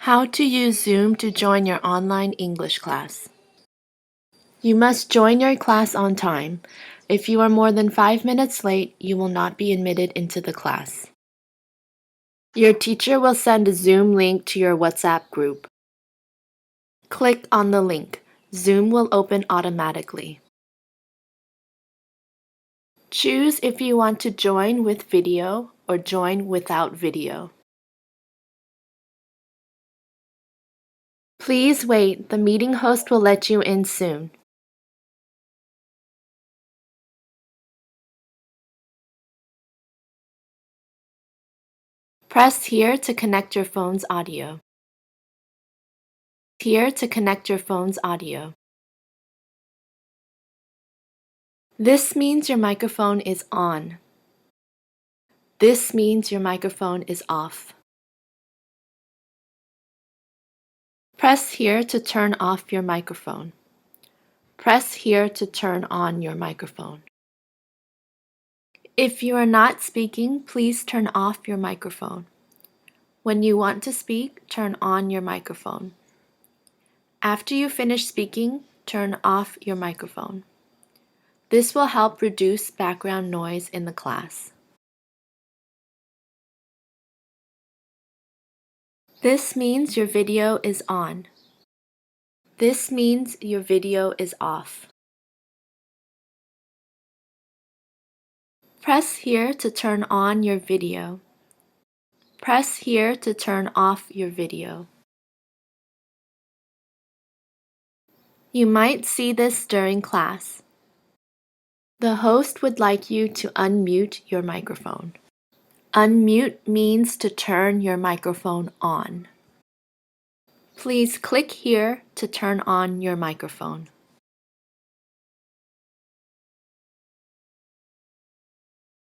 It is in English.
How to use Zoom to join your online English class. You must join your class on time. If you are more than 5 minutes late, you will not be admitted into the class. Your teacher will send a Zoom link to your WhatsApp group. Click on the link. Zoom will open automatically. Choose if you want to join with video or join without video. Please wait, the meeting host will let you in soon. Press here to connect your phone's audio. Here to connect your phone's audio. This means your microphone is on. This means your microphone is off. Press here to turn off your microphone. Press here to turn on your microphone. If you are not speaking, please turn off your microphone. When you want to speak, turn on your microphone. After you finish speaking, turn off your microphone. This will help reduce background noise in the class. This means your video is on. This means your video is off. Press here to turn on your video. Press here to turn off your video. You might see this during class. The host would like you to unmute your microphone. Unmute means to turn your microphone on. Please click here to turn on your microphone.